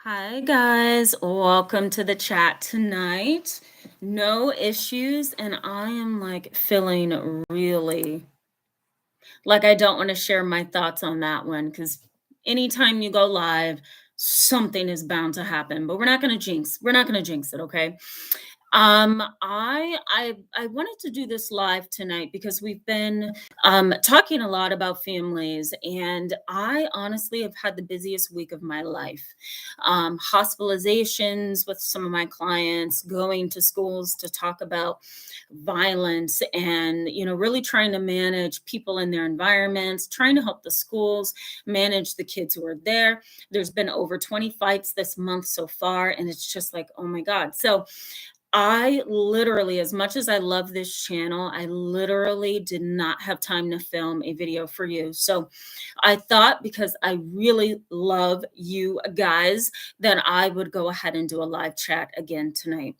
Hi, guys. Welcome to the chat tonight. No issues, and I am like feeling really like I don't want to share my thoughts on that one because anytime you go live, something is bound to happen. But we're not going to jinx. We're not going to jinx it, okay? I wanted to do this live tonight because we've been talking a lot about families, and I honestly have had the busiest week of my life. Hospitalizations with some of my clients, going to schools to talk about violence, and really trying to manage people in their environments, trying to help the schools manage the kids who are there. There's been over 20 fights this month so far, and it's just like, oh my God. So I literally, as much as I love this channel, I literally did not have time to film a video for you. So I thought, because I really love you guys, that I would go ahead and do a live chat again tonight.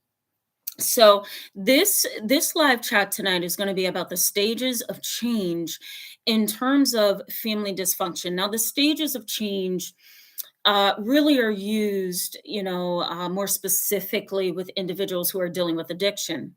So this live chat tonight is going to be about the stages of change in terms of family dysfunction. Now, the stages of change really are used, more specifically with individuals who are dealing with addiction.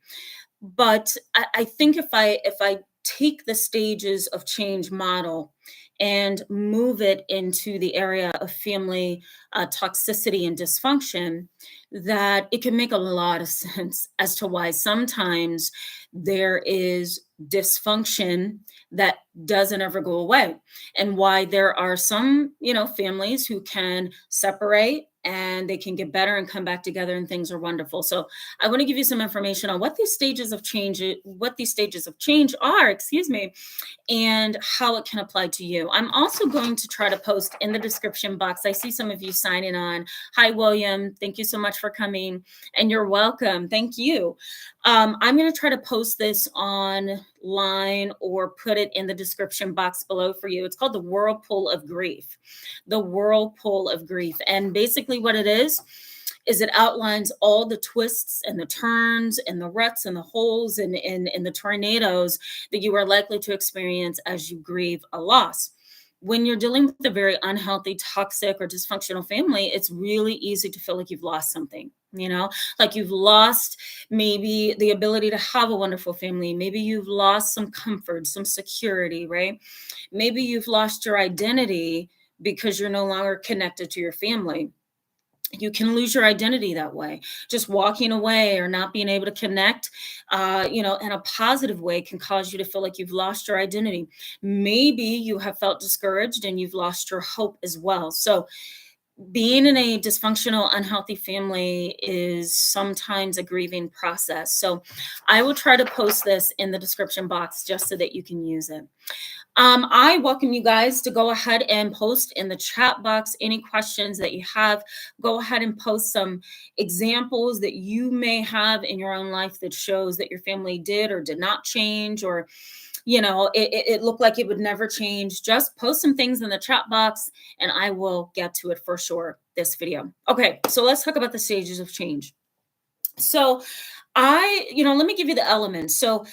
But I think if I take the stages of change model and move it into the area of family toxicity and dysfunction, that it can make a lot of sense as to why sometimes there is dysfunction that doesn't ever go away, and why there are some families who can separate and they can get better and come back together and things are wonderful. So I want to give you some information on what these stages of change are, excuse me, and how it can apply to you. I'm also going to try to post in the description box. I see some of you signing on. Hi, William. Thank you so much for coming, and you're welcome. Thank you. I'm going to try to post this online or put it in the description box below for you. It's called the Whirlpool of Grief. The Whirlpool of Grief. And basically what it is it outlines all the twists and the turns and the ruts and the holes and the tornadoes that you are likely to experience as you grieve a loss. When you're dealing with a very unhealthy, toxic, or dysfunctional family, it's really easy to feel like you've lost something, like you've lost maybe the ability to have a wonderful family. Maybe you've lost some comfort, some security, right? Maybe you've lost your identity because you're no longer connected to your family. You can lose your identity that way. Just walking away or not being able to connect, in a positive way can cause you to feel like you've lost your identity. Maybe you have felt discouraged and you've lost your hope as well. So being in a dysfunctional, unhealthy family is sometimes a grieving process. So I will try to post this in the description box just so that you can use it. I welcome you guys to go ahead and post in the chat box any questions that you have. Go ahead and post some examples that you may have in your own life that shows that your family did or did not change, or it looked like it would never change. Just post some things in the chat box and I will get to it for sure this video. Okay, so let's talk about the stages of change. So let me give you the elements. So,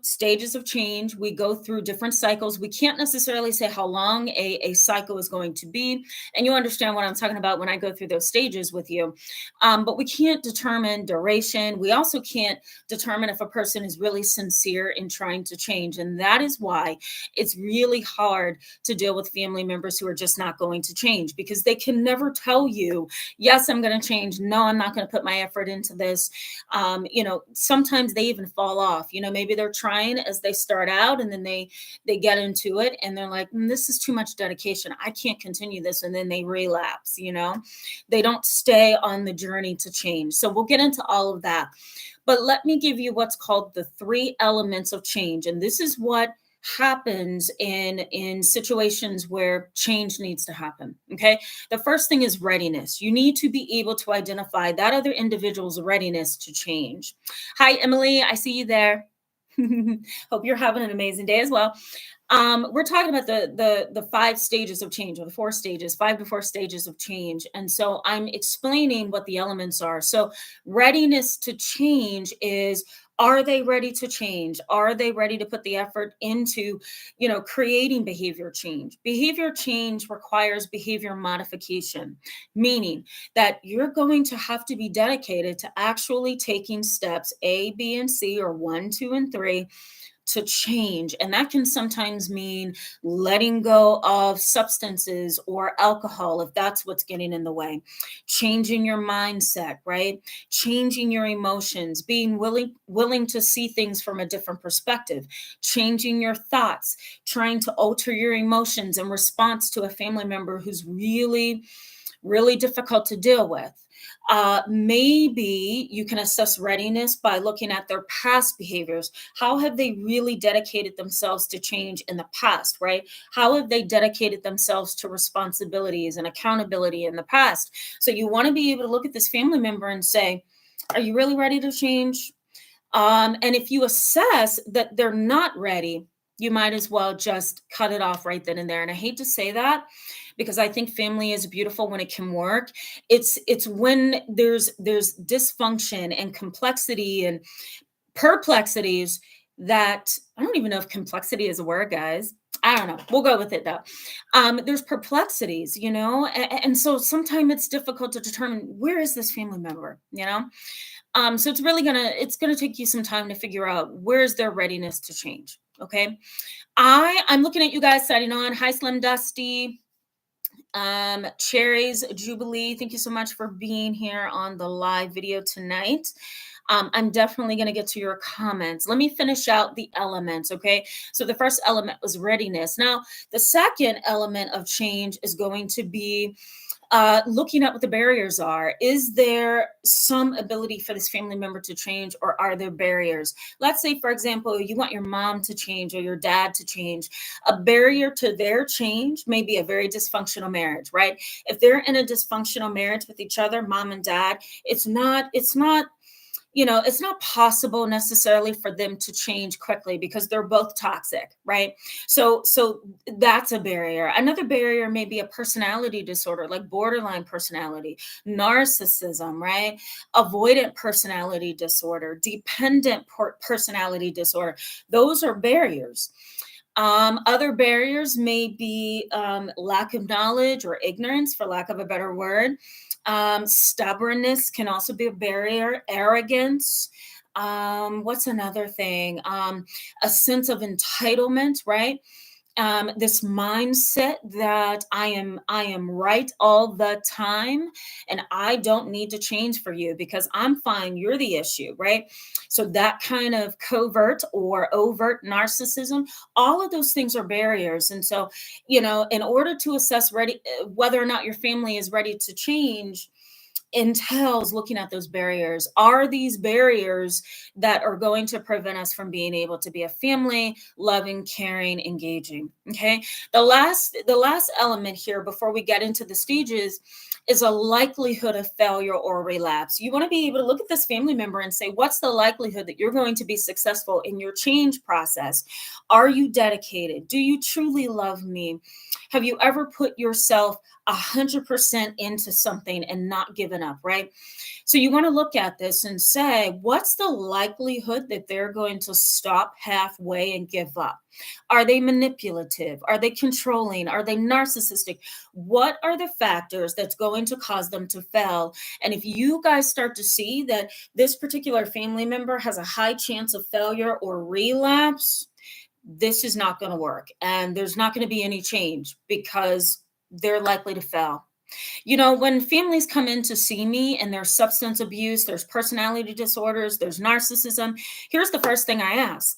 stages of change, we go through different cycles. We can't necessarily say how long a cycle is going to be. And you understand what I'm talking about when I go through those stages with you. But we can't determine duration. We also can't determine if a person is really sincere in trying to change. And that is why it's really hard to deal with family members who are just not going to change, because they can never tell you, yes, I'm going to change. No, I'm not going to put my effort into this. Sometimes they even fall off. Maybe they're trying as they start out, and then they get into it and they're like, this is too much dedication, I can't continue this, and then they relapse. They don't stay on the journey to change. So we'll get into all of that, but let me give you what's called the 3 elements of change. And this is what happens in situations where change needs to happen. Okay, the first thing is readiness. You need to be able to identify that other individual's readiness to change. Hi, Emily, I see you there. Hope you're having an amazing day as well. We're talking about the 5 stages of change, or the 4 stages, 5 to 4 stages of change. And so I'm explaining what the elements are. So readiness to change is, are they ready to change? Are they ready to put the effort into, creating behavior change? Behavior change requires behavior modification, meaning that you're going to have to be dedicated to actually taking steps A, B, and C, or one, two, and three, to change. And that can sometimes mean letting go of substances or alcohol if that's what's getting in the way, changing your mindset, right? Changing your emotions, being willing to see things from a different perspective, changing your thoughts, trying to alter your emotions in response to a family member who's really really difficult to deal with. Maybe you can assess readiness by looking at their past behaviors. How have they really dedicated themselves to change in the past, right? How have they dedicated themselves to responsibilities and accountability in the past? So you want to be able to look at this family member and say, are you really ready to change? And if you assess that they're not ready, you might as well just cut it off right then and there. And I hate to say that, because I think family is beautiful when it can work. It's when there's dysfunction and complexity and perplexities, that I don't even know if complexity is a word, guys. I don't know. We'll go with it though. There's perplexities, and so sometimes it's difficult to determine, where is this family member. So it's gonna take you some time to figure out where's their readiness to change. Okay. I'm looking at you guys signing on. Hi, Slim Dusty. Cherries Jubilee, thank you so much for being here on the live video tonight. I'm definitely going to get to your comments. Let me finish out the elements, okay? So the first element was readiness. Now, the second element of change is going to be looking at what the barriers are. Is there some ability for this family member to change, or are there barriers? Let's say, for example, you want your mom to change or your dad to change. A barrier to their change may be a very dysfunctional marriage, right? If they're in a dysfunctional marriage with each other, mom and dad, it's not possible necessarily for them to change quickly because they're both toxic, right? So that's a barrier. Another barrier may be a personality disorder, like borderline personality, narcissism, right? Avoidant personality disorder, dependent personality disorder. Those are barriers. Other barriers may be lack of knowledge or ignorance, for lack of a better word. Stubbornness can also be a barrier. Arrogance. What's another thing? A sense of entitlement, right? This mindset that I am right all the time, and I don't need to change for you because I'm fine, you're the issue, right? So that kind of covert or overt narcissism, all of those things are barriers. And so, in order to assess whether or not your family is ready to change, entails looking at those barriers. Are these barriers that are going to prevent us from being able to be a family, loving, caring, engaging? Okay. The last element here before we get into the stages is a likelihood of failure or relapse. You want to be able to look at this family member and say, what's the likelihood that you're going to be successful in your change process? Are you dedicated? Do you truly love me? Have you ever put yourself 100% into something and not given up, right? So you want to look at this and say, what's the likelihood that they're going to stop halfway and give up? Are they manipulative? Are they controlling? Are they narcissistic? What are the factors that's going to cause them to fail? And if you guys start to see that this particular family member has a high chance of failure or relapse, this is not going to work. And there's not going to be any change because they're likely to fail. When families come in to see me and there's substance abuse, there's personality disorders, there's narcissism, here's the first thing I ask.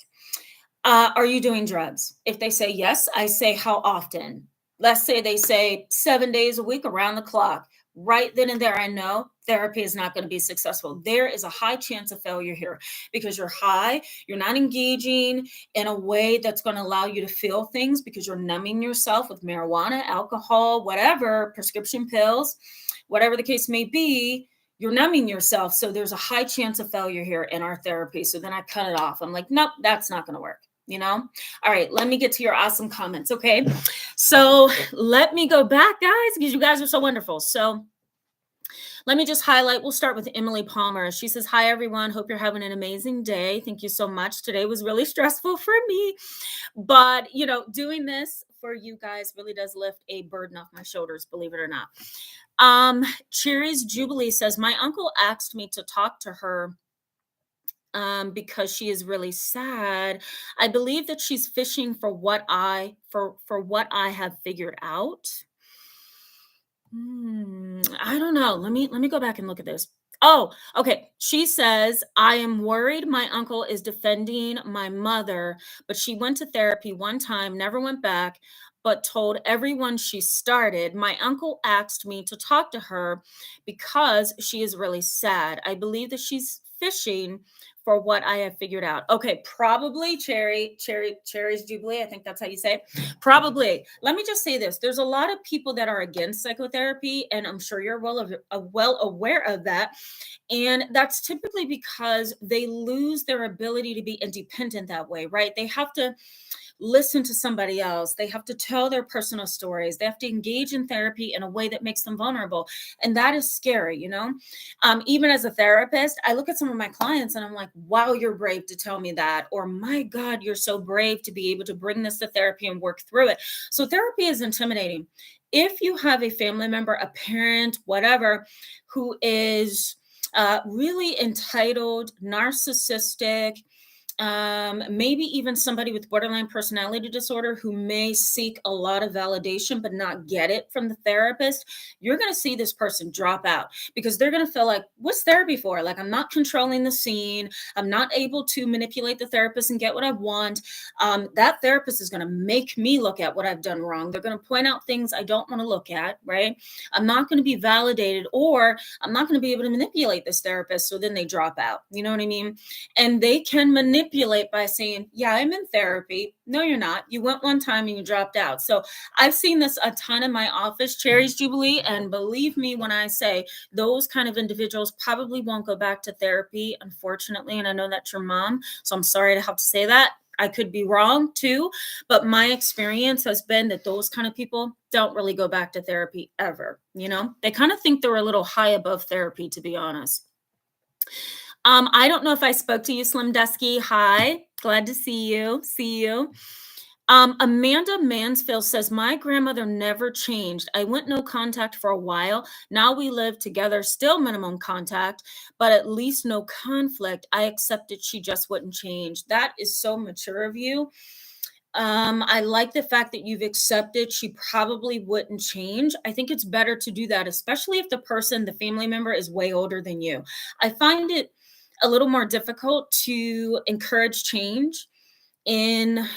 Are you doing drugs? If they say yes, I say, how often? Let's say they say 7 days a week around the clock. Right then and there, I know therapy is not going to be successful. There is a high chance of failure here because you're high, you're not engaging in a way that's going to allow you to feel things because you're numbing yourself with marijuana, alcohol, whatever, prescription pills, whatever the case may be. You're numbing yourself. So there's a high chance of failure here in our therapy. So then I cut it off. I'm like, nope, that's not going to work. you know? All right, let me get to your awesome comments, okay? So let me go back, guys, because you guys are so wonderful. So let me just highlight. We'll start with Emily Palmer. She says, "Hi, everyone. Hope you're having an amazing day. Thank you so much. Today was really stressful for me, but doing this for you guys really does lift a burden off my shoulders, believe it or not." Cherry's Jubilee says, "My uncle asked me to talk to her because she is really sad. I believe that she's fishing for what I have figured out." I don't know. Let me go back and look at this. Oh, okay. She says, "I am worried my uncle is defending my mother, but she went to therapy one time, never went back, but told everyone she started. My uncle asked me to talk to her because she is really sad. I believe that she's fishing for what I have figured out." Okay, probably Cherry's Jubilee. I think that's how you say it. Probably. Let me just say this. There's a lot of people that are against psychotherapy, and I'm sure you're well aware of that. And that's typically because they lose their ability to be independent that way, right? They have to listen to somebody else. They have to tell their personal stories. They have to engage in therapy in a way that makes them vulnerable. And that is scary, Even as a therapist, I look at some of my clients and I'm like, wow, you're brave to tell me that. Or my God, you're so brave to be able to bring this to therapy and work through it. So therapy is intimidating. If you have a family member, a parent, whatever, who is really entitled, narcissistic, maybe even somebody with borderline personality disorder who may seek a lot of validation but not get it from the therapist, you're going to see this person drop out because they're going to feel like, what's therapy for? Like, I'm not controlling the scene. I'm not able to manipulate the therapist and get what I want. That therapist is going to make me look at what I've done wrong. They're going to point out things I don't want to look at, right? I'm not going to be validated, or I'm not going to be able to manipulate this therapist. So then they drop out. You know what I mean? And they can manipulate by saying, yeah, I'm in therapy. No, you're not. You went one time and you dropped out. So I've seen this a ton in my office, Cherry's Jubilee. And believe me when I say those kind of individuals probably won't go back to therapy, unfortunately. And I know that's your mom. So I'm sorry to have to say that. I could be wrong too, but my experience has been that those kind of people don't really go back to therapy ever. They kind of think they're a little high above therapy, to be honest. I don't know if I spoke to you, Slim Dusky. Hi, glad to see you. Amanda Mansfield says, "My grandmother never changed. I went no contact for a while. Now we live together, still minimum contact, but at least no conflict. I accepted she just wouldn't change." That is so mature of you. I like the fact that you've accepted she probably wouldn't change. I think it's better to do that, especially if the family member is way older than you. I find it a little more difficult to encourage change in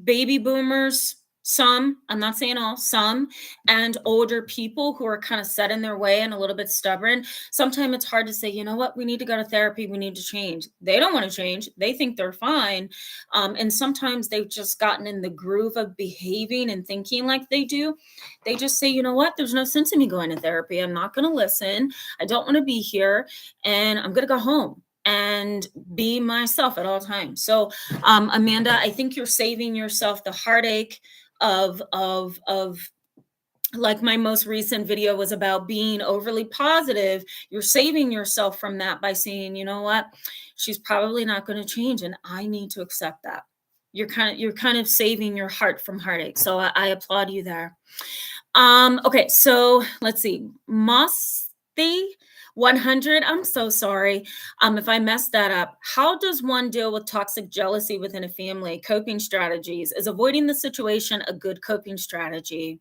baby boomers, I'm not saying all, some, and older people who are kind of set in their way and a little bit stubborn. Sometimes it's hard to say, you know what, we need to go to therapy, we need to change. They don't want to change. They think they're fine. And sometimes they've just gotten in the groove of behaving and thinking like they do. They just say, you know what, there's no sense in me going to therapy. I'm not going to listen. I don't want to be here. And I'm going to go home and be myself at all times. So Amanda, I think you're saving yourself the heartache of like my most recent video was about being overly positive. You're saving yourself from that by saying, you know what, she's probably not going to change, and I need to accept that. You're kind of saving your heart from heartache. So I applaud you there. Okay, so let's see. Mossy 100. I'm so sorry if I messed that up. How does one deal with toxic jealousy within a family? Coping strategies. Is avoiding the situation a good coping strategy?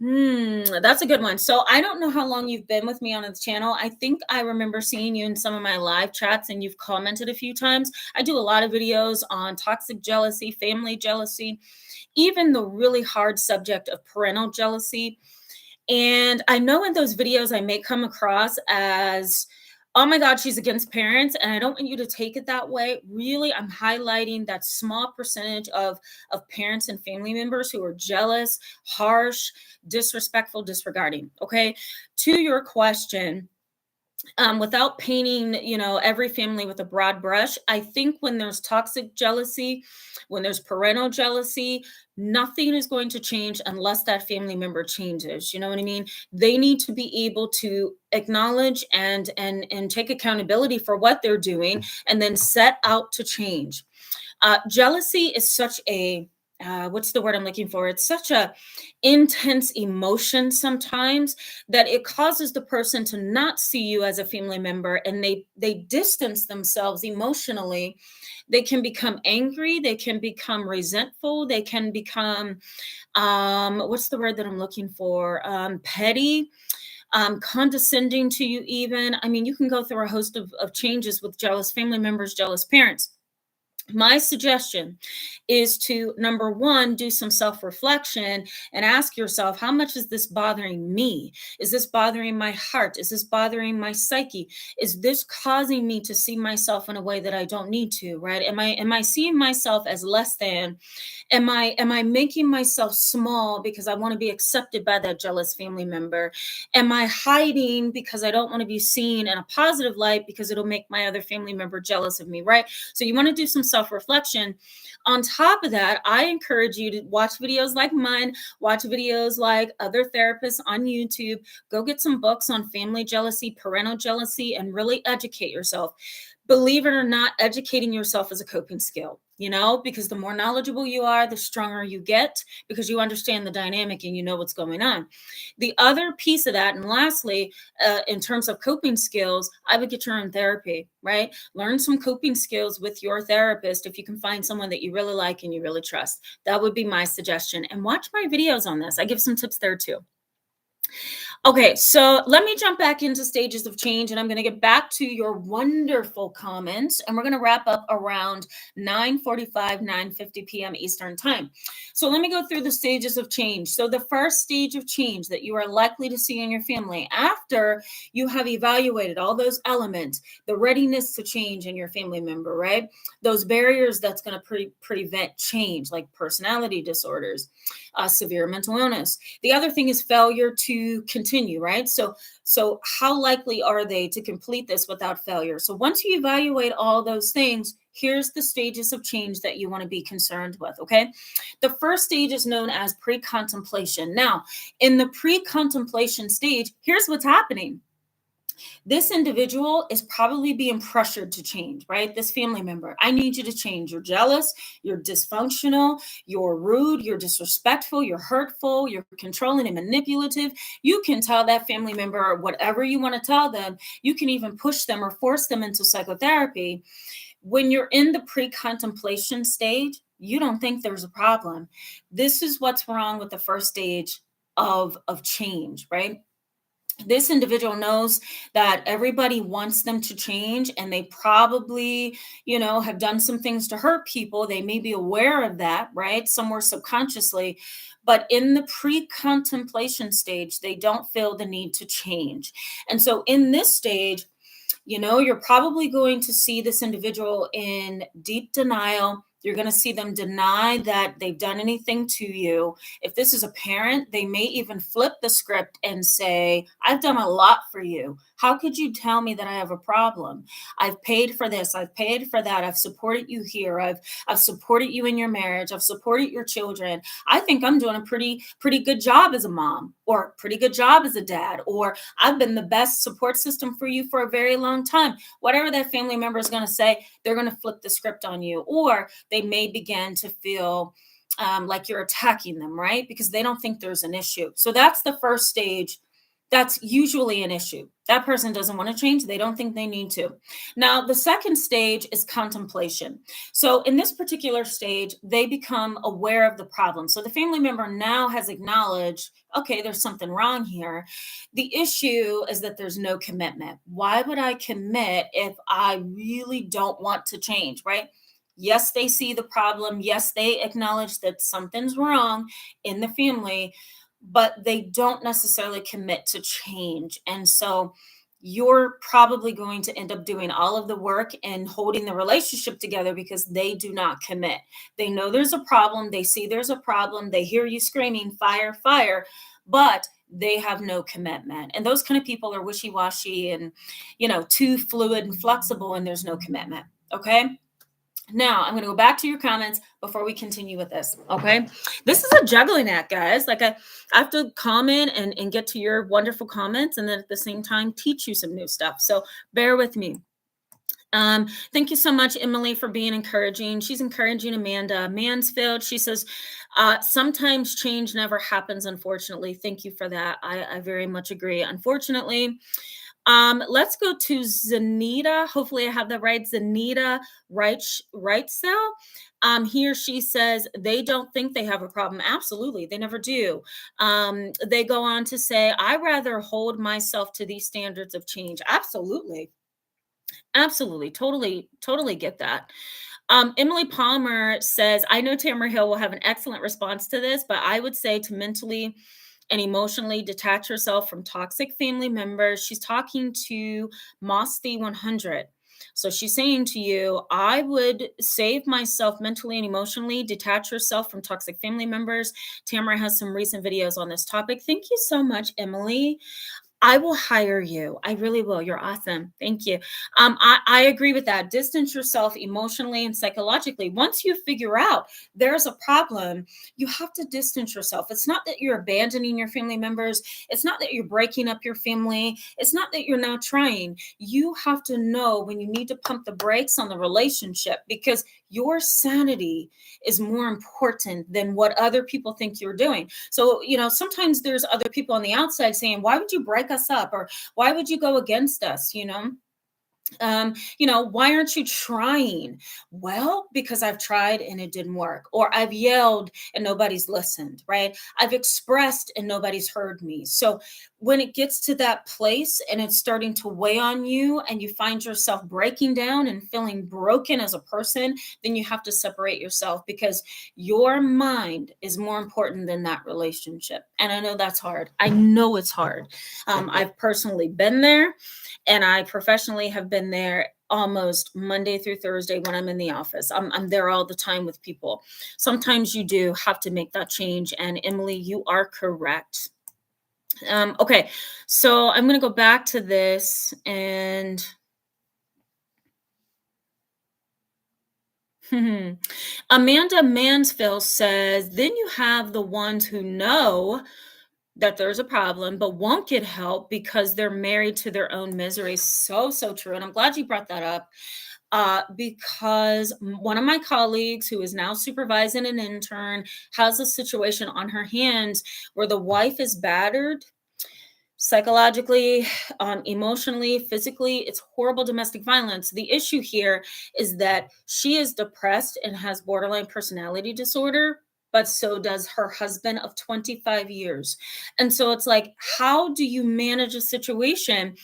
That's a good one. So I don't know how long you've been with me on this channel. I think I remember seeing you in some of my live chats and you've commented a few times. I do a lot of videos on toxic jealousy, family jealousy, even the really hard subject of parental jealousy. And I know in those videos I may come across as, oh my God, she's against parents. And I don't want you to take it that way. Really, I'm highlighting that small percentage of parents and family members who are jealous, harsh, disrespectful, disregarding. Okay. To your question, without painting, every family with a broad brush, I think when there's toxic jealousy, when there's parental jealousy, nothing is going to change unless that family member changes. You know what I mean? They need to be able to acknowledge and take accountability for what they're doing, and then set out to change. Jealousy is such a what's the word I'm looking for? It's such a intense emotion sometimes that it causes the person to not see you as a family member, and they distance themselves emotionally. They can become angry, they can become resentful, they can become what's the word that I'm looking for? Petty, condescending to you even. I mean, you can go through a host of changes with jealous family members, jealous parents. My suggestion is to, number one, do some self reflection and ask yourself, how much is this bothering me? Is this bothering my heart? Is this bothering my psyche? Is this causing me to see myself in a way that I don't need to? Right? Am I seeing myself as less than? Am I making myself small because I want to be accepted by that jealous family member? Am I hiding because I don't want to be seen in a positive light because it'll make my other family member jealous of me? Right? So you want to do some self-reflection. On top of that, I encourage you to watch videos like mine, watch videos like other therapists on YouTube, go get some books on family jealousy, parental jealousy, and really educate yourself. Believe it or not, educating yourself is a coping skill, because the more knowledgeable you are, the stronger you get, because you understand the dynamic and you know what's going on. The other piece of that, and lastly, in terms of coping skills, I would get your own therapy, right? Learn some coping skills with your therapist if you can find someone that you really like and you really trust. That would be my suggestion. And watch my videos on this. I give some tips there too. Okay, so let me jump back into stages of change, and I'm going to get back to your wonderful comments, and we're going to wrap up around 9:45, 9:50 p.m. Eastern Time. So let me go through the stages of change. So the first stage of change that you are likely to see in your family after you have evaluated all those elements, the readiness to change in your family member, right? Those barriers that's going to prevent change, like personality disorders, severe mental illness. The other thing is failure to continue, right? So how likely are they to complete this without failure? So once you evaluate all those things, here's the stages of change that you want to be concerned with, okay? The first stage is known as pre-contemplation. Now, in the pre-contemplation stage, here's what's happening. This individual is probably being pressured to change, right? This family member, I need you to change. You're jealous, you're dysfunctional, you're rude, you're disrespectful, you're hurtful, you're controlling and manipulative. You can tell that family member whatever you want to tell them. You can even push them or force them into psychotherapy. When you're in the pre-contemplation stage, you don't think there's a problem. This is what's wrong with the first stage of change, right? This individual knows that everybody wants them to change, and they probably, have done some things to hurt people. They may be aware of that, right? Somewhere subconsciously. But in the pre-contemplation stage, they don't feel the need to change. And so in this stage, you're probably going to see this individual in deep denial. You're going to see them deny that they've done anything to you. If this is a parent, they may even flip the script and say, I've done a lot for you. How could you tell me that I have a problem? I've paid for this. I've paid for that. I've supported you here. I've supported you in your marriage. I've supported your children. I think I'm doing a pretty good job as a mom, or pretty good job as a dad, or I've been the best support system for you for a very long time. Whatever that family member is going to say, they're going to flip the script on you, or they may begin to feel like you're attacking them, right? Because they don't think there's an issue. So that's the first stage. That's usually an issue. That person doesn't want to change. They don't think they need to. Now, the second stage is contemplation. So in this particular stage, they become aware of the problem. So the family member now has acknowledged, okay, there's something wrong here. The issue is that there's no commitment. Why would I commit if I really don't want to change, right? Yes, they see the problem. Yes, they acknowledge that something's wrong in the family, but they don't necessarily commit to change. And so you're probably going to end up doing all of the work and holding the relationship together because they do not commit. They know there's a problem. They see there's a problem. They hear you screaming, fire, fire, but they have no commitment. And those kind of people are wishy-washy and, too fluid and flexible, and there's no commitment. Okay. Now, I'm going to go back to your comments before we continue with this. Okay. This is a juggling act, guys. Like I have to comment and get to your wonderful comments, and then at the same time teach you some new stuff. So bear with me. Thank you so much, Emily, for being encouraging. She's encouraging Amanda Mansfield. She says, sometimes change never happens, unfortunately. Thank you for that. I very much agree. Unfortunately, let's go to Zanita. Hopefully I have that right. Zanita Rightcell. He or she says they don't think they have a problem. Absolutely. They never do. They go on to say, I rather hold myself to these standards of change. Absolutely. Absolutely. Totally get that. Emily Palmer says, I know Tamara Hill will have an excellent response to this, but I would say to mentally and emotionally detach yourself from toxic family members. She's talking to Mosty 100. So she's saying to you, I would save myself mentally and emotionally, detach yourself from toxic family members. Tamara has some recent videos on this topic. Thank you so much, Emily. I will hire you. I really will. You're awesome. Thank you. I agree with that. Distance yourself emotionally and psychologically. Once you figure out there's a problem, you have to distance yourself. It's not that you're abandoning your family members. It's not that you're breaking up your family. It's not that you're not trying. You have to know when you need to pump the brakes on the relationship, because your sanity is more important than what other people think you're doing. So, sometimes there's other people on the outside saying, why would you break us up? Or why would you go against us? Why aren't you trying? Well, because I've tried and it didn't work, or I've yelled and nobody's listened, right? I've expressed and nobody's heard me. So when it gets to that place and it's starting to weigh on you and you find yourself breaking down and feeling broken as a person, then you have to separate yourself, because your mind is more important than that relationship. And I know that's hard. I know it's hard. I've personally been there, and I professionally have been there almost Monday through Thursday when I'm in the office. I'm there all the time with people. Sometimes you do have to make that change. And Emily, you are correct. Okay, so I'm going to go back to this and Amanda Mansfield says, then you have the ones who know that there's a problem but won't get help because they're married to their own misery. So true. And I'm glad you brought that up, because one of my colleagues who is now supervising an intern has a situation on her hands where the wife is battered psychologically, emotionally, physically. It's horrible domestic violence. The issue here is that she is depressed and has borderline personality disorder, but so does her husband of 25 years. And so it's like, how do you manage a situation?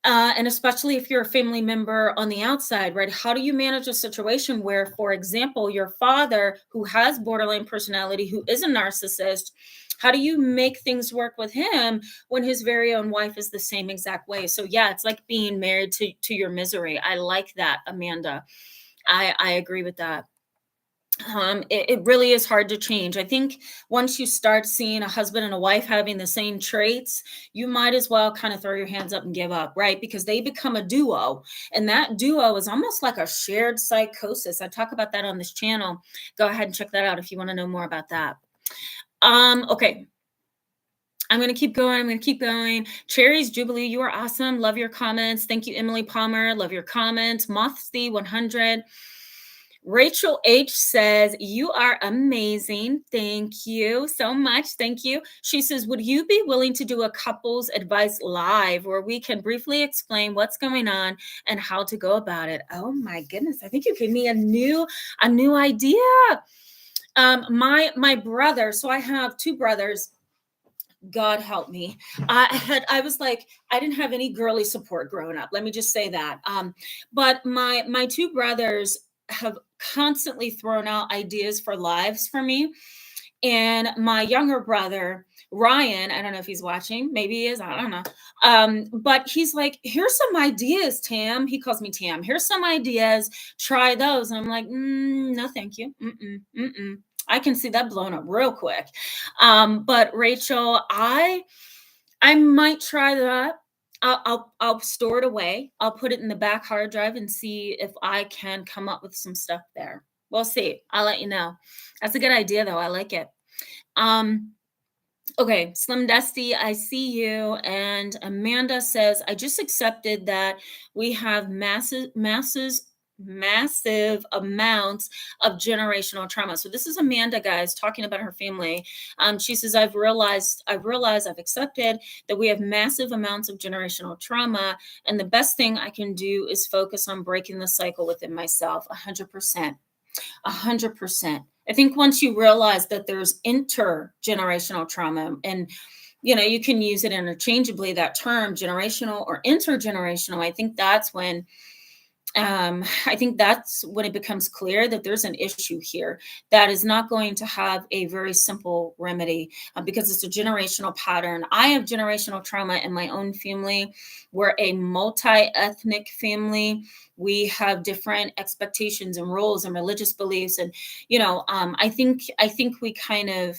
And especially if you're a family member on the outside, right? How do you manage a situation where, for example, your father, who has borderline personality, who is a narcissist, how do you make things work with him when his very own wife is the same exact way? So yeah, it's like being married to your misery. I like that, Amanda. I agree with that. It really is hard to change. I think once you start seeing a husband and a wife having the same traits, you might as well kind of throw your hands up and give up, right? Because they become a duo, and that duo is almost like a shared psychosis. I talk about that on this channel. Go ahead and check that out if you want to know more about that. Okay. I'm going to keep going. Cherries Jubilee, you are awesome. Love your comments. Thank you, Emily Palmer. Love your comments. Mothsty 100. Rachel H says, you are amazing. Thank you so much. Thank you. She says, would you be willing to do a couples advice live where we can briefly explain what's going on and how to go about it? Oh my goodness. I think you gave me a new idea. My brother, so I have two brothers. God help me. I was like, I didn't have any girly support growing up. Let me just say that. But my two brothers have constantly thrown out ideas for lives for me. And my younger brother, Ryan, I don't know if he's watching. Maybe he is. I don't know. But he's like, here's some ideas, Tam. He calls me Tam. Here's some ideas. Try those. And I'm like, no, thank you. I can see that blown up real quick. But Rachel, I might try that. I'll store it away. I'll put it in the back hard drive and see if I can come up with some stuff there. We'll see. I'll let you know. That's a good idea though. I like it. Um, Okay, Slim Dusty, I see you. And Amanda says, I just accepted that we have massive amounts of generational trauma. So this is Amanda, guys, talking about her family. She says, I've accepted that we have massive amounts of generational trauma. And the best thing I can do is focus on breaking the cycle within myself. 100%. 100%. I think once you realize that there's intergenerational trauma, and you can use it interchangeably, that term generational or intergenerational, I think that's when it becomes clear that there's an issue here that is not going to have a very simple remedy, because it's a generational pattern. I have generational trauma in my own family. We're a multi-ethnic family. We have different expectations and rules and religious beliefs, and I think we kind of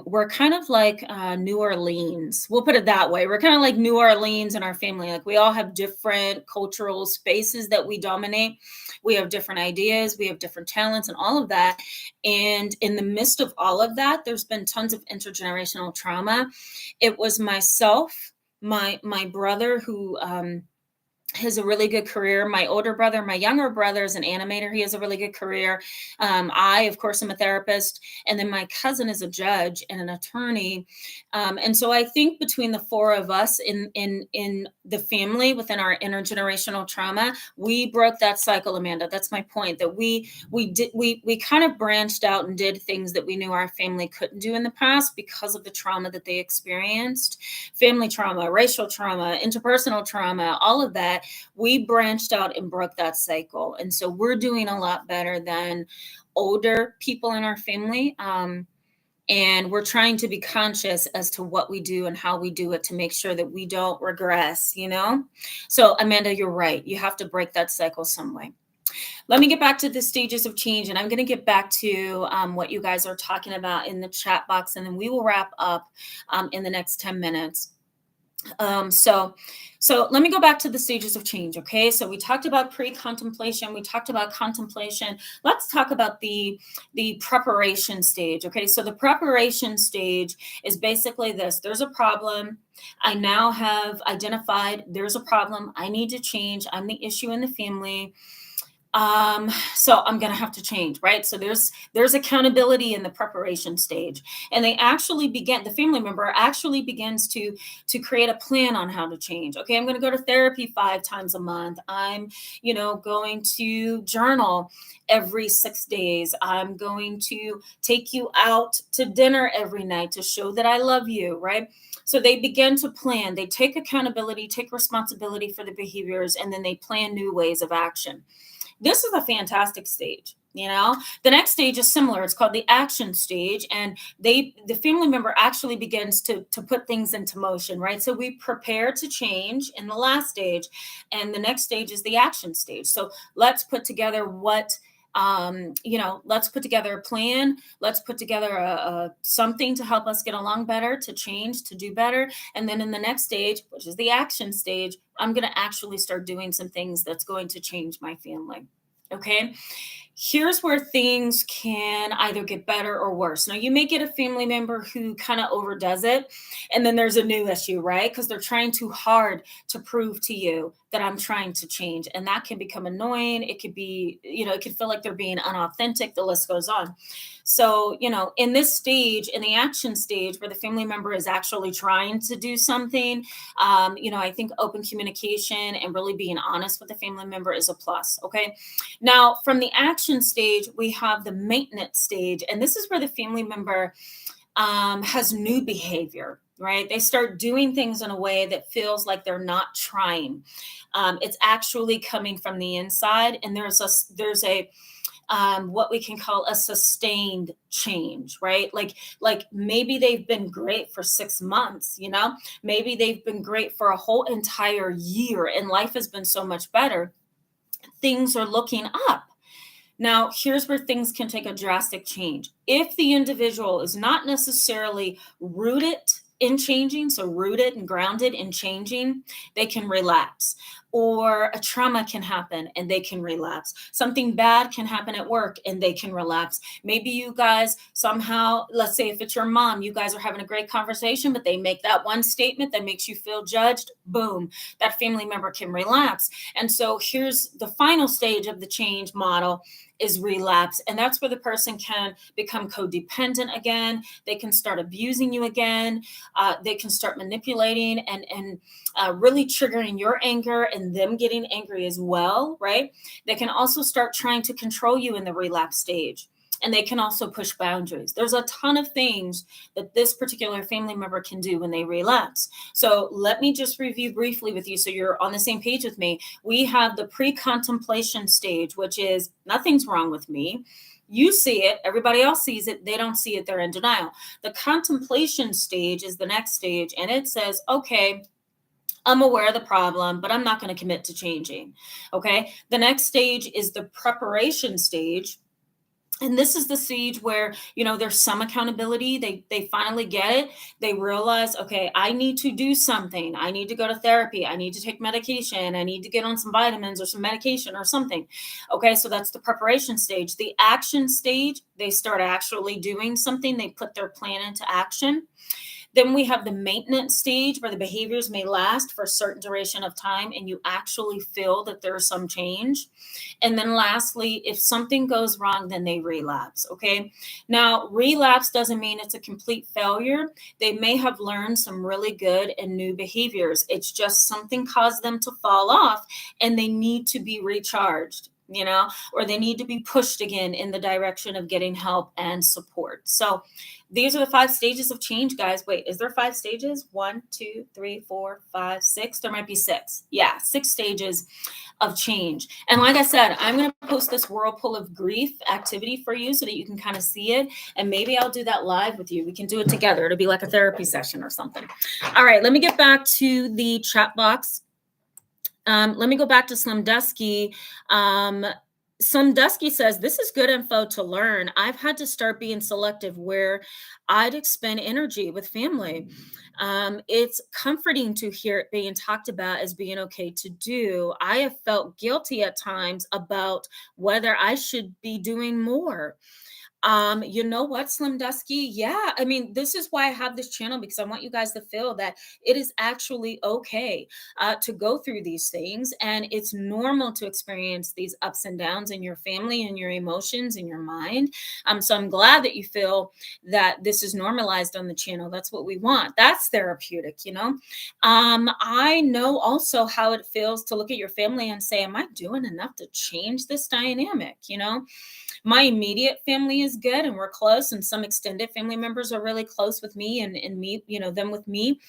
we're kind of like New Orleans. We'll put it that way. We're kind of like New Orleans in our family. Like, we all have different cultural spaces that we dominate. We have different ideas, we have different talents and all of that. And in the midst of all of that, there's been tons of intergenerational trauma. It was myself, my brother, who has a really good career. My older brother, my younger brother is an animator. He has a really good career. I, of course, am a therapist. And then my cousin is a judge and an attorney. And so I think between the four of us in the family, within our intergenerational trauma, we broke that cycle, Amanda. That's my point, that we kind of branched out and did things that we knew our family couldn't do in the past because of the trauma that they experienced. Family trauma, racial trauma, interpersonal trauma, all of that. We branched out and broke that cycle. And so we're doing a lot better than older people in our family. And we're trying to be conscious as to what we do and how we do it to make sure that we don't regress. So Amanda, you're right. You have to break that cycle some way. Let me get back to the stages of change, and I'm going to get back to what you guys are talking about in the chat box, and then we will wrap up in the next 10 minutes. So let me go back to the stages of change. Okay. So we talked about pre-contemplation. We talked about contemplation. Let's talk about the preparation stage. Okay. So the preparation stage is basically this: there's a problem. I now have identified there's a problem. I need to change. I'm the issue in the family. So I'm going to have to change, right? So there's accountability in the preparation stage, and the family member actually begins to create a plan on how to change. Okay, I'm going to go to therapy 5 times a month. I'm, going to journal every 6 days. I'm going to take you out to dinner every night to show that I love you, right? So they begin to plan, they take accountability, take responsibility for the behaviors, and then they plan new ways of action. This is a fantastic stage. The next stage is similar. It's called the action stage, and the family member actually begins to put things into motion, right? So we prepare to change in the last stage, and the next stage is the action stage. So let's put together let's put together a plan. Let's put together something to help us get along better, to change, to do better. And then in the next stage, which is the action stage, I'm going to actually start doing some things that's going to change my family. Okay. Here's where things can either get better or worse. Now, you may get a family member who kind of overdoes it, and then there's a new issue, right? Because they're trying too hard to prove to you that I'm trying to change. And that can become annoying. It could be, it could feel like they're being unauthentic. The list goes on. So, in this stage, in the action stage, where the family member is actually trying to do something, I think open communication and really being honest with the family member is a plus. Okay. Now, from the action stage, we have the maintenance stage. And this is where the family member has new behavior, right? They start doing things in a way that feels like they're not trying. It's actually coming from the inside. And there's a what we can call a sustained change, right? Like maybe they've been great for 6 months, maybe they've been great for a whole entire year, and life has been so much better. Things are looking up. Now, here's where things can take a drastic change. If the individual is not necessarily rooted in changing, so rooted and grounded in changing, they can relapse. Or a trauma can happen and they can relapse. Something bad can happen at work and they can relapse. Maybe you guys somehow, let's say if it's your mom, you guys are having a great conversation, but they make that one statement that makes you feel judged. Boom, that family member can relapse. And so here's the final stage of the change model is relapse. And that's where the person can become codependent again. They can start abusing you again. They can start manipulating and really triggering your anger and them getting angry as well, right? They can also start trying to control you in the relapse stage. And they can also push boundaries. There's a ton of things that this particular family member can do when they relapse. So let me just review briefly with you so you're on the same page with me. We have the pre-contemplation stage, which is nothing's wrong with me. You see it, everybody else sees it, they don't see it, they're in denial. The contemplation stage is the next stage, and it says, okay, I'm aware of the problem, but I'm not going to commit to changing. Okay. The next stage is the preparation stage. And this is the stage where, there's some accountability. They finally get it. They realize, okay, I need to do something. I need to go to therapy. I need to take medication. I need to get on some vitamins or some medication or something. Okay, so that's the preparation stage. The action stage, they start actually doing something. They put their plan into action. Then we have the maintenance stage where the behaviors may last for a certain duration of time and you actually feel that there's some change. And then lastly, if something goes wrong, then they relapse. Okay. Now, relapse doesn't mean it's a complete failure. They may have learned some really good and new behaviors. It's just something caused them to fall off and they need to be recharged, or they need to be pushed again in the direction of getting help and support. So these are the 5 stages of change, guys. Wait, is there 5 stages? 1, 2, 3, 4, 5, 6. There might be 6. Yeah, 6 stages of change. And like I said, I'm going to post this whirlpool of grief activity for you so that you can kind of see it. And maybe I'll do that live with you. We can do it together. It'll be like a therapy session or something. All right, let me get back to the chat box. Let me go back to Slim Dusky. Slim Dusky says, this is good info to learn. I've had to start being selective where I'd expend energy with family. It's comforting to hear it being talked about as being okay to do. I have felt guilty at times about whether I should be doing more. You know what, Slim Dusky? Yeah, I mean, this is why I have this channel because I want you guys to feel that it is actually okay to go through these things, and it's normal to experience these ups and downs in your family and your emotions and your mind. So I'm glad that you feel that this is normalized on the channel. That's what we want. That's therapeutic. I know also how it feels to look at your family and say, "Am I doing enough to change this dynamic?" My immediate family is good and we're close, and some extended family members are really close with me and me, them with me.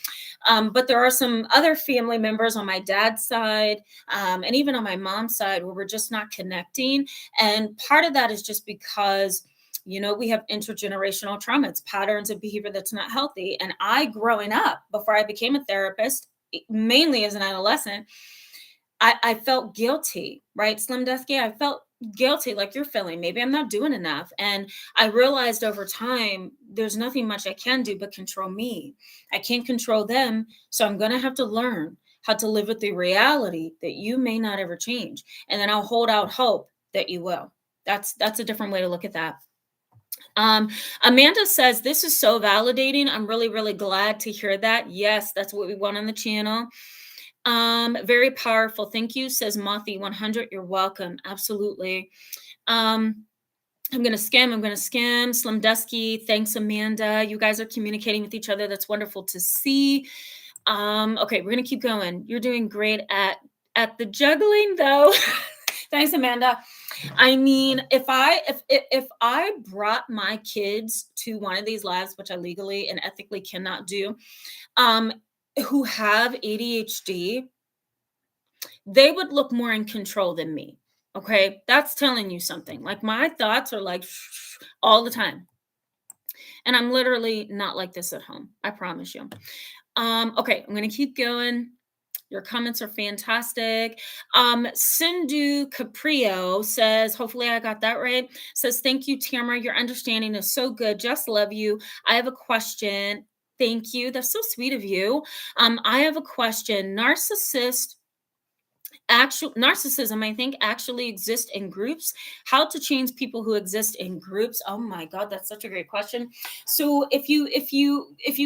But there are some other family members on my dad's side and even on my mom's side where we're just not connecting. And part of that is just because we have intergenerational trauma. It's patterns of behavior that's not healthy. And I, growing up, before I became a therapist, mainly as an adolescent, I felt guilty, right? Slim Dusky, I felt guilty like you're feeling. Maybe I'm not doing enough. And I realized over time, there's nothing much I can do but control me. I can't control them. So I'm going to have to learn how to live with the reality that you may not ever change. And then I'll hold out hope that you will. That's a different way to look at that. Amanda says, this is so validating. I'm really, really glad to hear that. Yes, that's what we want on the channel. Very powerful. Thank you, says Mothy 100. You're welcome. Absolutely. I'm going to skim. Slim Dusky. Thanks, Amanda. You guys are communicating with each other. That's wonderful to see. Okay, we're going to keep going. You're doing great at the juggling though. Thanks, Amanda. I mean, if I brought my kids to one of these labs, which I legally and ethically cannot do, who have ADHD, they would look more in control than me. Okay. That's telling you something. Like my thoughts are like all the time. And I'm literally not like this at home. I promise you. Okay. I'm going to keep going. Your comments are fantastic. Sindhu Caprio says, hopefully I got that right. Says, thank you, Tamara. Your understanding is so good. Just love you. I have a question. Thank you. That's so sweet of you. I have a question. Narcissism, I think, actually exists in groups. How to change people who exist in groups? Oh my God, that's such a great question. So if you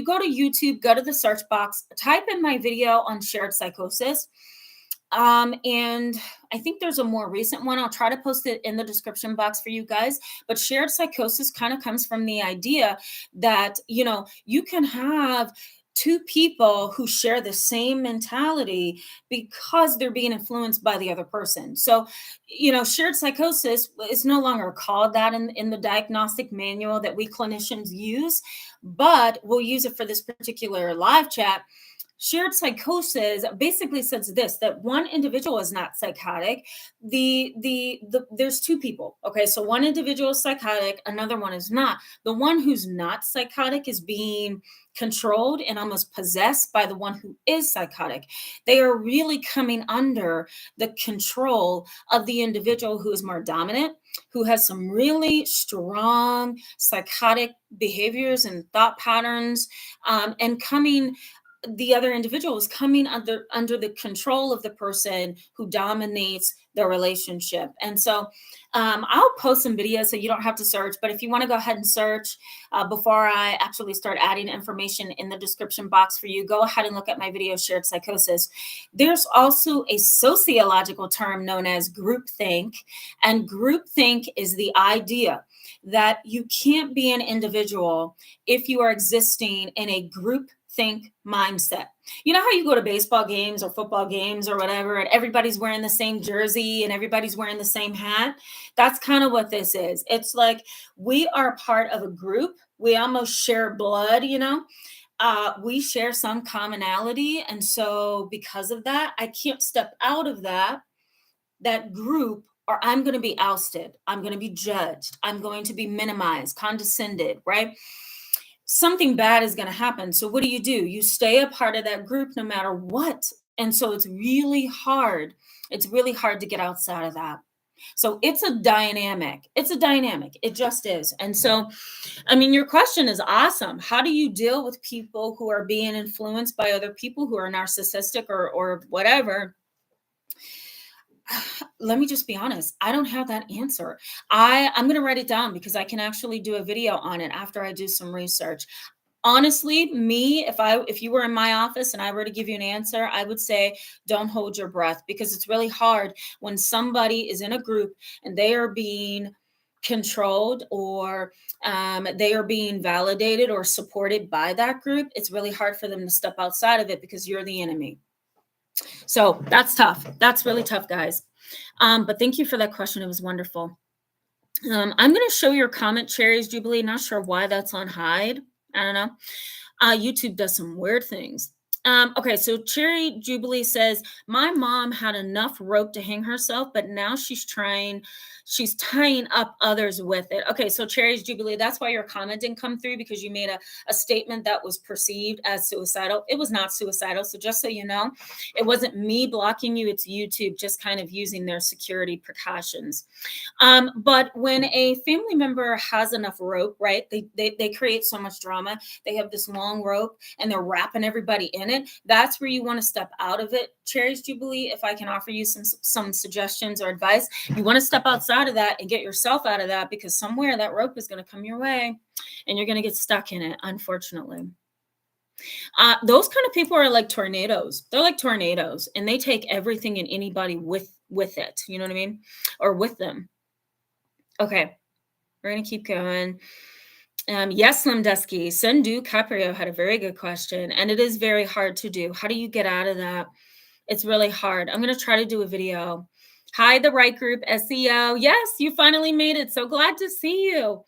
go to YouTube, go to the search box, type in my video on shared psychosis. And I think there's a more recent one. I'll try to post it in the description box for you guys. But shared psychosis kind of comes from the idea that, you can have two people who share the same mentality because they're being influenced by the other person. So, shared psychosis is no longer called that in the diagnostic manual that we clinicians use, but we'll use it for this particular live chat. Shared psychosis basically says this, that one individual is not psychotic. There's two people. Okay, so one individual is psychotic, another one is not. The one who's not psychotic is being controlled and almost possessed by the one who is psychotic. They are really coming under the control of the individual who is more dominant, who has some really strong psychotic behaviors and thought patterns, and the other individual is coming under the control of the person who dominates the relationship. And so I'll post some videos so you don't have to search, but if you want to go ahead and search before I actually start adding information in the description box for you, go ahead and look at my video, Shared Psychosis. There's also a sociological term known as groupthink, and groupthink is the idea that you can't be an individual if you are existing in a group think mindset. You know how you go to baseball games or football games or whatever, and everybody's wearing the same jersey and everybody's wearing the same hat? That's kind of what this is. It's like we are part of a group. We almost share blood, we share some commonality. And so because of that, I can't step out of that group, or I'm going to be ousted. I'm going to be judged. I'm going to be minimized, condescended, right? Something bad is going to happen. So what do? You stay a part of that group no matter what. And so it's really hard. It's really hard to get outside of that. So it's a dynamic. It just is. And so, your question is awesome. How do you deal with people who are being influenced by other people who are narcissistic or whatever? Let me just be honest. I don't have that answer. I'm going to write it down because I can actually do a video on it after I do some research. Honestly, if you were in my office and I were to give you an answer, I would say don't hold your breath, because it's really hard when somebody is in a group and they are being controlled, or they are being validated or supported by that group. It's really hard for them to step outside of it because you're the enemy. So that's tough. That's really tough, guys. But thank you for that question. It was wonderful. I'm going to show your comment, Cherries Jubilee. Not sure why that's on hide. I don't know. YouTube does some weird things. Okay, so Cherry Jubilee says, my mom had enough rope to hang herself, but now she's tying up others with it. Okay, so Cherry's Jubilee, that's why your comment didn't come through, because you made a statement that was perceived as suicidal. It was not suicidal. So just so you know, it wasn't me blocking you. It's YouTube just kind of using their security precautions. But when a family member has enough rope, right, they create so much drama. They have this long rope and they're wrapping everybody in it. That's where you want to step out of it. Cherries Jubilee, if I can offer you some suggestions or advice, you want to step outside of that and get yourself out of that, because somewhere that rope is going to come your way and you're going to get stuck in it, unfortunately. Those kind of people are like tornadoes. They're like tornadoes, and they take everything and anybody with it. You know what I mean? Or with them. Okay, we're going to keep going. Yes, Limdusky, Sindhu Caprio had a very good question, and it is very hard to do. How do you get out of that? It's really hard. I'm going to try to do a video. Hi, the right group, SEO. Yes, you finally made it. So glad to see you.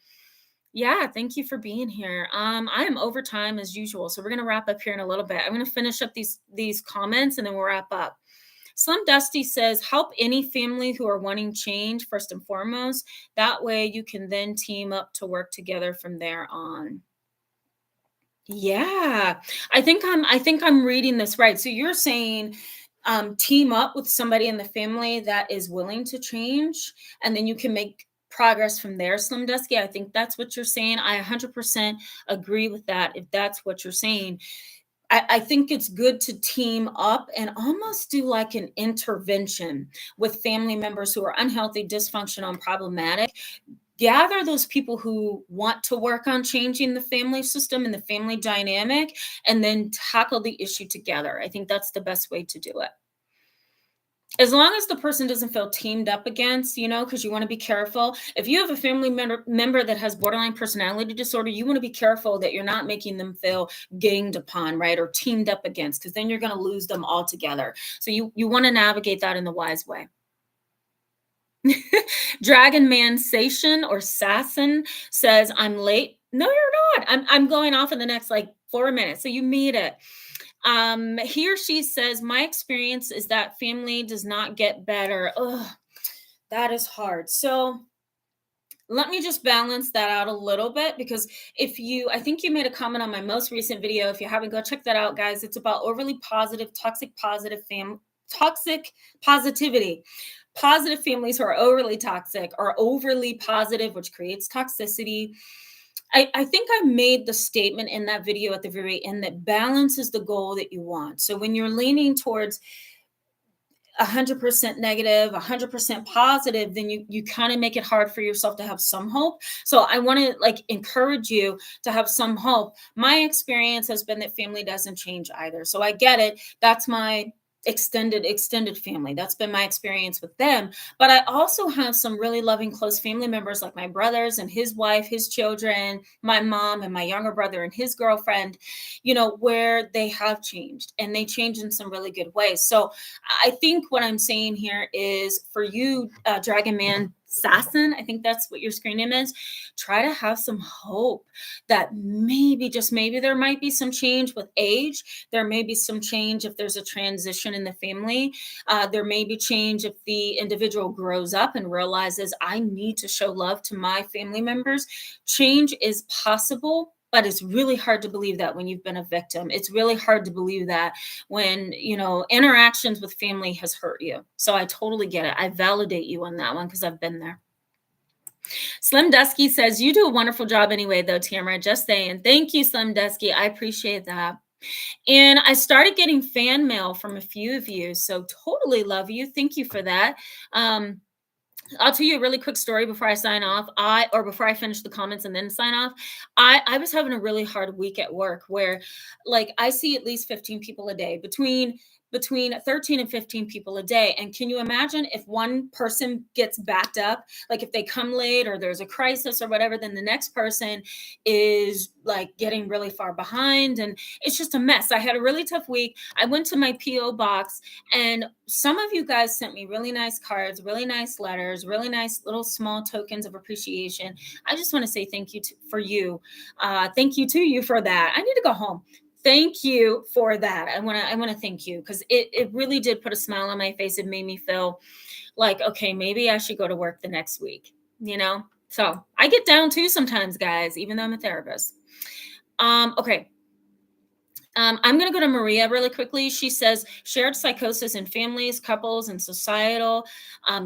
Yeah, thank you for being here. I am over time as usual, so we're going to wrap up here in a little bit. I'm going to finish up these comments and then we'll wrap up. Slim Dusty says, help any family who are wanting change first and foremost. That way you can then team up to work together from there on. Yeah, I think I'm reading this right. So you're saying team up with somebody in the family that is willing to change, and then you can make progress from there. Slim Dusky, I think that's what you're saying. I 100% agree with that if that's what you're saying. I think it's good to team up and almost do like an intervention with family members who are unhealthy, dysfunctional, and problematic. Gather those people who want to work on changing the family system and the family dynamic, and then tackle the issue together. I think that's the best way to do it. As long as the person doesn't feel teamed up against, because you want to be careful. If you have a family member that has borderline personality disorder, you want to be careful that you're not making them feel ganged upon, right? Or teamed up against, because then you're going to lose them altogether. So you want to navigate that in the wise way. Dragon Man Sation or Sasson says, I'm late. No, you're not. I'm going off in the next like 4 minutes. So you made it. He or she says, my experience is that family does not get better. Ugh, that is hard. So let me just balance that out a little bit, because I think you made a comment on my most recent video. If you haven't, go check that out, guys. It's about overly positive, toxic positivity. Positive families who are overly toxic or overly positive, which creates toxicity. I think I made the statement in that video at the very end that balance is the goal that you want. So when you're leaning towards 100% negative, 100% positive, then you kind of make it hard for yourself to have some hope. So I want to like encourage you to have some hope. My experience has been that family doesn't change either. So I get it. That's my extended family. That's been my experience with them. But I also have some really loving close family members like my brothers and his wife, his children, my mom and my younger brother and his girlfriend, where they have changed, and they change in some really good ways. So I think what I'm saying here is for you, Dragon Man Sasson, I think that's what your screen name is. Try to have some hope that maybe, just maybe, there might be some change with age. There may be some change if there's a transition in the family. There may be change if the individual grows up and realizes, I need to show love to my family members. Change is possible, but it's really hard to believe that when you've been a victim. It's really hard to believe that when, interactions with family has hurt you. So I totally get it. I validate you on that one because I've been there. Slim Dusky says, you do a wonderful job anyway, though, Tamara. Just saying. Thank you, Slim Dusky. I appreciate that. And I started getting fan mail from a few of you. So totally love you. Thank you for that. I'll tell you a really quick story before I sign off. Before I finish the comments and then sign off. I was having a really hard week at work where, like, I see at least 15 people a day, between 13 and 15 people a day. And can you imagine if one person gets backed up, like if they come late or there's a crisis or whatever, then the next person is like getting really far behind, and it's just a mess. I had a really tough week. I went to my PO box, and some of you guys sent me really nice cards, really nice letters, really nice little small tokens of appreciation. I just want to say thank you for you. Thank you to you for that. I need to go home. Thank you for that. I want to thank you, because it really did put a smile on my face. It made me feel like, okay, maybe I should go to work the next week, So I get down too sometimes, guys, even though I'm a therapist. Okay. I'm going to go to Maria really quickly. She says, shared psychosis in families, couples, and societal.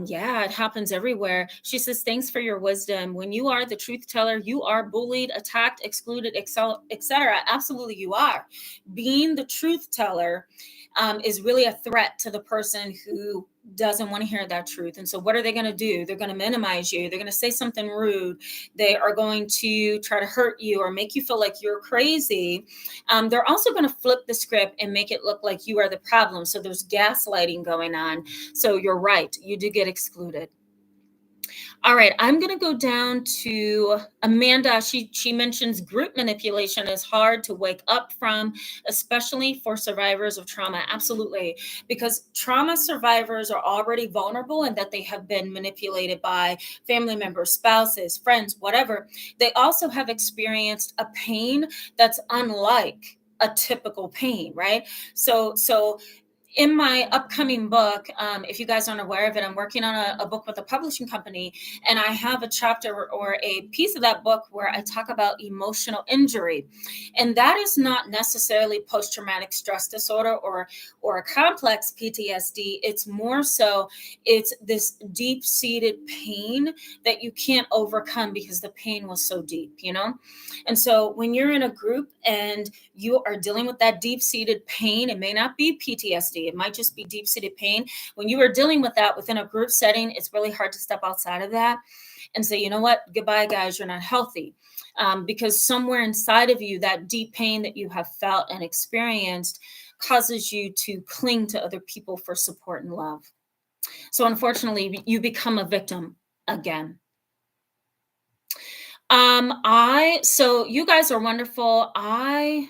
Yeah, it happens everywhere. She says, thanks for your wisdom. When you are the truth teller, you are bullied, attacked, excluded, etc. Absolutely, you are. Being the truth teller is really a threat to the person who doesn't want to hear that truth. And so what are they going to do? They're going to minimize you. They're going to say something rude. They are going to try to hurt you or make you feel like you're crazy. They're also going to flip the script and make it look like you are the problem. So there's gaslighting going on. So you're right. You do get excluded. All right, I'm going to go down to Amanda. She mentions group manipulation is hard to wake up from, especially for survivors of trauma. Absolutely, because trauma survivors are already vulnerable in that they have been manipulated by family members, spouses, friends, whatever. They also have experienced a pain that's unlike a typical pain, right? So in my upcoming book, if you guys aren't aware of it, I'm working on a book with a publishing company, and I have a chapter or a piece of that book where I talk about emotional injury, and that is not necessarily post-traumatic stress disorder or a complex PTSD. It's more so it's this deep-seated pain that you can't overcome because the pain was so deep, you know. And so when you're in a group and you are dealing with that deep seated pain, it may not be PTSD, it might just be deep seated pain. When you are dealing with that within a group setting, it's really hard to step outside of that and say, you know what, goodbye, guys, you're not healthy. Because somewhere inside of you, that deep pain that you have felt and experienced causes you to cling to other people for support and love. So unfortunately, you become a victim again. So you guys are wonderful. I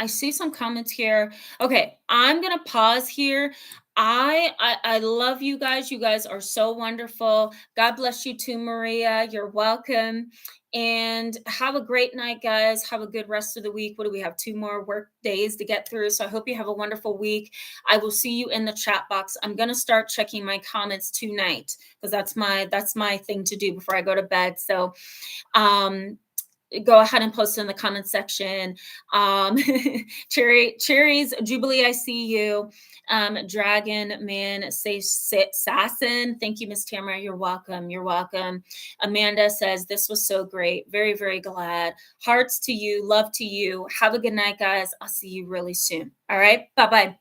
see some comments here. Okay, I'm gonna pause here. I love you guys. You guys are so wonderful. God bless you too, Maria. You're welcome. And have a great night, guys. Have a good rest of the week. What do we have? 2 more work days to get through. So I hope you have a wonderful week. I will see you in the chat box. I'm gonna start checking my comments tonight because that's my thing to do before I go to bed. So um go ahead and post it in the comment section. Um, Cherries, Jubilee, I see you. Dragon Man, say Sassin. Thank you, Miss Tamara. You're welcome. You're welcome. Amanda says, this was so great. Very, very glad. Hearts to you. Love to you. Have a good night, guys. I'll see you really soon. All right. Bye-bye.